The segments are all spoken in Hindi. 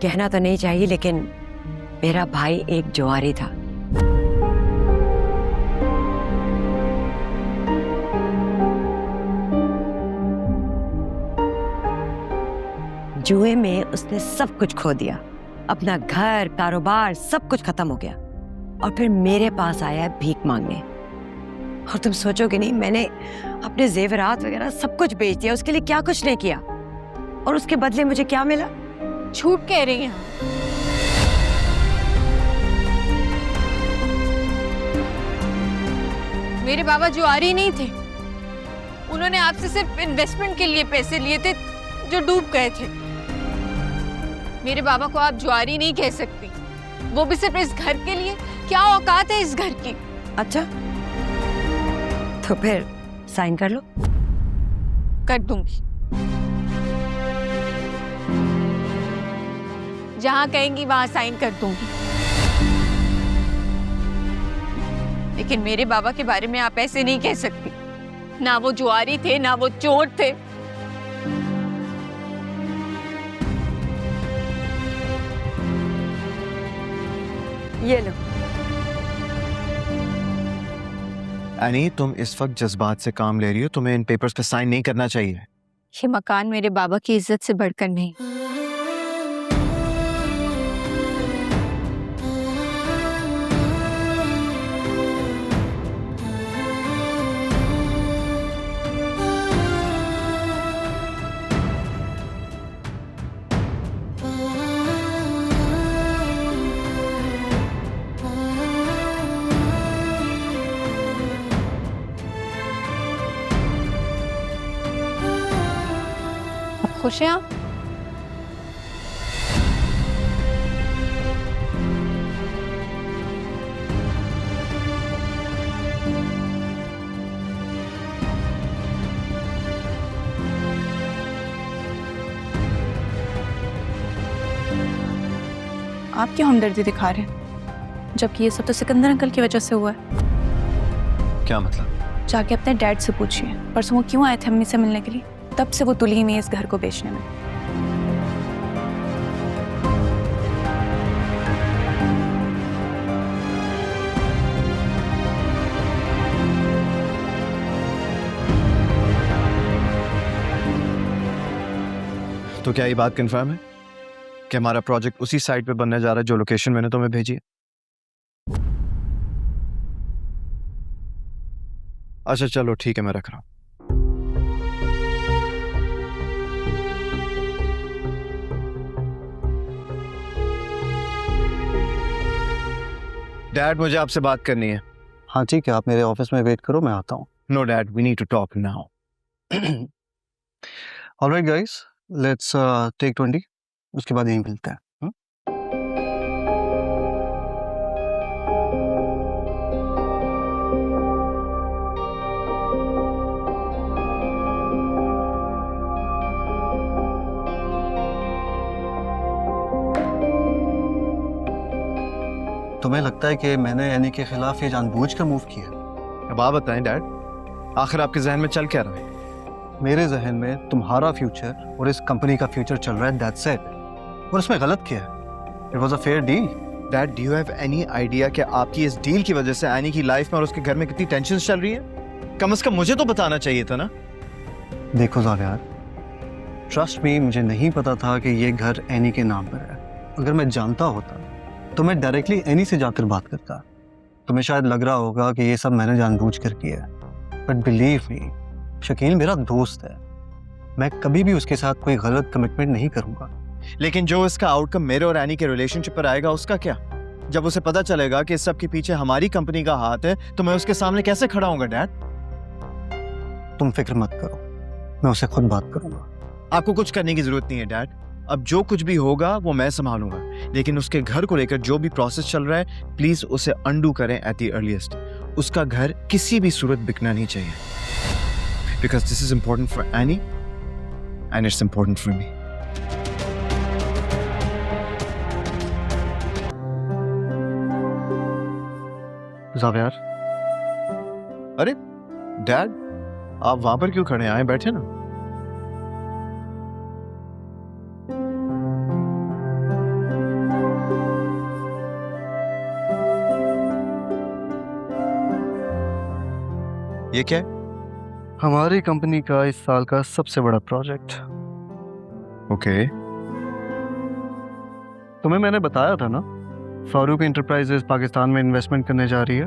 कहना तो नहीं चाहिए, लेकिन मेरा भाई एक जुआरी था। जुए में उसने सब कुछ खो दिया, अपना घर, कारोबार, सब कुछ खत्म हो गया, और फिर मेरे पास आया भीख मांगने। और तुम सोचोगे नहीं, मैंने अपने जेवरात वगैरह सब कुछ बेच दिया, उसके लिए क्या कुछ नहीं किया, और उसके बदले मुझे क्या मिला? झूठ कह रही हैं। मेरे बाबा जुआरी नहीं थे, उन्होंने आपसे सिर्फ इन्वेस्टमेंट के लिए पैसे लिए थे जो डूब गए थे। मेरे बाबा को आप जुआरी नहीं कह सकती, वो भी सिर्फ इस घर के लिए। क्या औकात है इस घर की? अच्छा, तो फिर साइन कर लो। कर दूंगी, जहां कहेंगी वहां साइन कर दूंगी, लेकिन मेरे बाबा के बारे में आप ऐसे नहीं कह सकती। ना वो जुआरी थे, ना वो चोर थे। ये लो। एनी, तुम इस वक्त जज्बात से काम ले रही हो, तुम्हें इन पेपर्स पे साइन नहीं करना चाहिए। ये मकान मेरे बाबा की इज्जत से बढ़कर नहीं। खुश हैं आप? आप क्यों हमदर्दी दिखा रहे हैं, जबकि ये सब तो सिकंदर अंकल की वजह से हुआ है। क्या मतलब? जाके अपने डैड से पूछिए, परसों वो क्यों आए थे अम्मी से मिलने के लिए। तब से वो तुली हुई है इस घर को बेचने में। तो क्या ये बात कंफर्म है कि हमारा प्रोजेक्ट उसी साइट पे बनने जा रहा है जो लोकेशन मैंने तुम्हें भेजी है? अच्छा चलो ठीक है, मैं रख रहा हूं। डैड, मुझे आपसे बात करनी है। हाँ ठीक है, आप मेरे ऑफिस में वेट करो, मैं आता हूँ। No dad, we need to talk now. Alright guys, let's take 20, उसके बाद यहीं मिलते हैं। तुम्हें लगता है कि मैंने एनी के खिलाफ ये जानबूझकर मूव किया? अब आप बताएं डैड, आखिर आपके जहन में चल क्या रहा है? मेरे जहन में तुम्हारा फ्यूचर और इस कंपनी का फ्यूचर चल रहा है, दैट्स इट। और इसमें गलत क्या है? It was a fair deal. Dad, do you have any idea कि आपकी इस डील की वजह से एनी की लाइफ में और उसके घर में कितनी टेंशन चल रही है? कम से कम मुझे तो बताना चाहिए था ना। देखो जावेद, ट्रस्ट मी, मुझे नहीं पता था कि ये घर एनी के नाम पर है। अगर मैं जानता होता तो मैं डायरेक्टली एनी से जाकर बात करता। तुम्हें शायद लग रहा होगा कि ये सब मैंने जानबूझकर किया है, बट बिलीव मी, शकील मेरा दोस्त है, मैं कभी भी उसके साथ कोई गलत कमिटमेंट नहीं करूंगा। लेकिन जो इसका आउटकम मेरे और एनी के रिलेशनशिप पर आएगा, उसका क्या? जब उसे पता चलेगा कि इस सब के पीछे हमारी कंपनी का हाथ है, तो मैं उसके सामने कैसे खड़ा होऊंगा डैड? तुम फिक्र मत करो, मैं उससे खुद बात करूंगा। आपको कुछ करने की जरूरत नहीं है डैड, अब जो कुछ भी होगा वो मैं संभालूंगा। लेकिन उसके घर को लेकर जो भी प्रोसेस चल रहा है, प्लीज उसे अंडू करें एट द अर्लीस्ट। उसका घर किसी भी सूरत बिकना नहीं चाहिए, because this is important for any and it's important for me. Javed, अरे डैड, आप वहां पर क्यों खड़े हैं? आए बैठे ना। ये क्या है? हमारी कंपनी का इस साल का सबसे बड़ा प्रोजेक्ट। ओके। तुम्हें मैंने बताया था ना, फारूक इंटरप्राइजेज पाकिस्तान में इन्वेस्टमेंट करने जा रही है।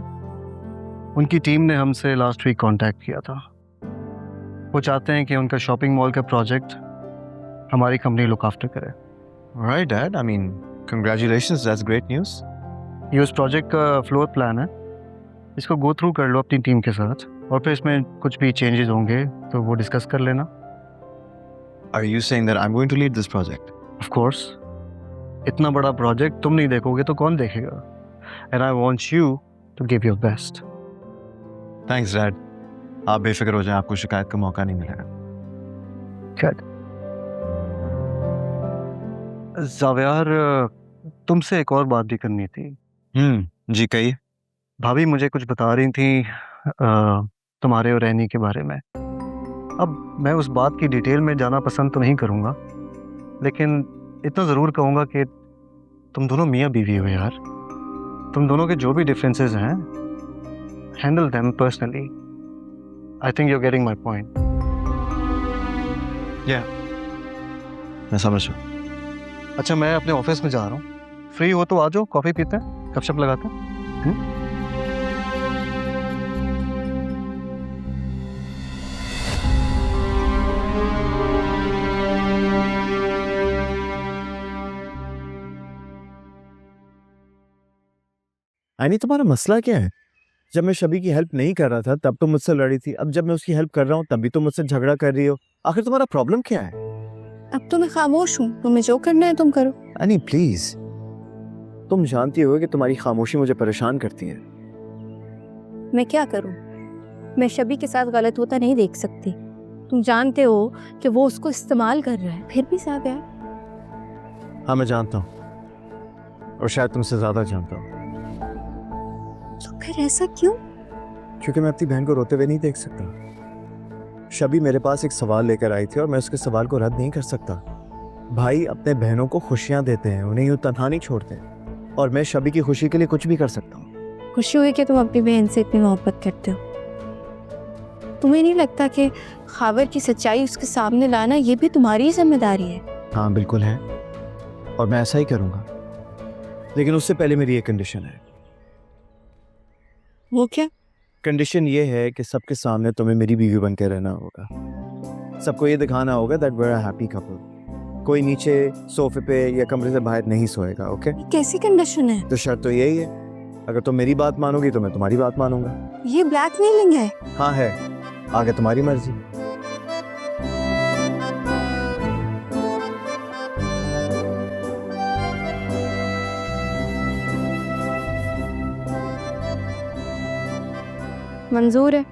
उनकी टीम ने हमसे लास्ट वीक कांटेक्ट किया था। वो चाहते हैं कि उनका शॉपिंग मॉल का प्रोजेक्ट हमारी कंपनी लुक आफ्टर करे। Right, Dad. I mean, congratulations. That's great news. ये उस प्रोजेक्ट का फ्लोर प्लान है, इसको गो थ्रू कर लो अपनी टीम के साथ, और फिर इसमें कुछ भी चेंजेस होंगे तो वो डिस्कस कर लेना। Are you saying that I'm going to lead this project? Of course, इतना बड़ा प्रोजेक्ट तुम नहीं देखोगे तो कौन देखेगा? And I want you to give your best. Thanks, Dad. आप बेफिक्र हो जाएं, आपको शिकायत का मौका नहीं मिलेगा। गुड। जावियार, तुमसे एक और बात भी करनी थी। जी कहिए। भाभी मुझे कुछ बता रही थी तुम्हारे और रैनी के बारे में। अब मैं उस बात की डिटेल में जाना पसंद तो नहीं करूँगा, लेकिन इतना ज़रूर कहूँगा कि तुम दोनों मियाँ बीवी हो यार। तुम दोनों के जो भी डिफरेंसेस हैं, handle them personally. I think you are getting my point. मैं समझ रहा हूँ। अच्छा, मैं अपने ऑफिस में जा रहा हूँ, फ्री हो तो आ जाओ, कॉफ़ी पीते हैं, गपशप लगाते हैं। आनी, तुम्हारा मसला क्या है? जब मैं शबी की हेल्प नहीं कर रहा था तब तो मुझसे लड़ी थी, अब जब मैं उसकी हेल्प कर रहा हूँ तब भी तुम मुझसे झगड़ा कर रही हो। आखिर तुम्हारा प्रॉब्लम क्या है? अब तो मैं खामोश हूँ, तुम्हें जो करना है तुम करो। आनी प्लीज, तुम जानती हो कि तुम्हारी खामोशी मुझे परेशान करती है। मैं क्या करूं? मैं शबी के साथ गलत होता नहीं देख सकती। तुम जानते हो कि वो उसको इस्तेमाल कर रहा है, फिर भी साबिया। हाँ मैं जानता हूँ, और शायद तुमसे ज्यादा जानता हूँ। तो फिर ऐसा क्यों? क्योंकि मैं अपनी बहन को रोते हुए नहीं देख सकता। शबी मेरे पास एक सवाल लेकर आई थी और मैं उसके सवाल को रद्द नहीं कर सकता। भाई अपने बहनों को खुशियाँ देते हैं, उन्हें यूँ तन्हा नहीं छोड़ते, और मैं शबी की खुशी के लिए कुछ भी कर सकता हूँ। खुशी हुई कि तुम अपनी बहन से इतनी मोहब्बत करते हो। तुम्हें नहीं लगता कि खावर की सच्चाई उसके सामने लाना ये भी तुम्हारी जिम्मेदारी है? हाँ बिल्कुल है, और मैं ऐसा ही करूँगा, लेकिन उससे पहले मेरी एक कंडीशन है। वो क्या? कंडीशन ये है कि सबके सामने तुम्हें मेरी बीवी बन के रहना होगा। सबको ये दिखाना होगा that we are a happy couple. कोई नीचे सोफे पे या कमरे से बाहर नहीं सोएगा, ओके? ये कैसी कंडीशन है? तो शर्त तो यही है, अगर तुम मेरी बात मानोगी तो मैं तुम्हारी बात मानूंगा। ये ब्लैकमेलिंग है। हाँ है, आगे तुम्हारी मर्जी। मंजूर है।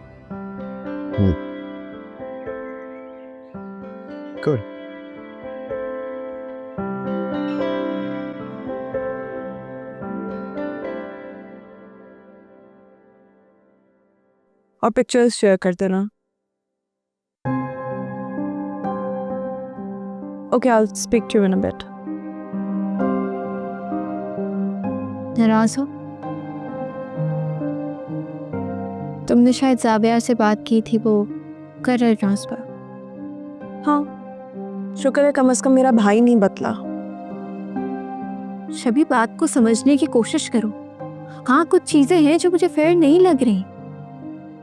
गुड। और पिक्चर्स शेयर कर देना। Okay, I will speak to you in a bit. नाराज हो? तुमने शायद जाबिया से बात की थी, वो कर रहे ट्रांसफर। हाँ, शुक्र है कम से कम मेरा भाई नहीं बतला। शबी, बात को समझने की कोशिश करो। हाँ, कुछ चीजें हैं जो मुझे फेयर नहीं लग रही।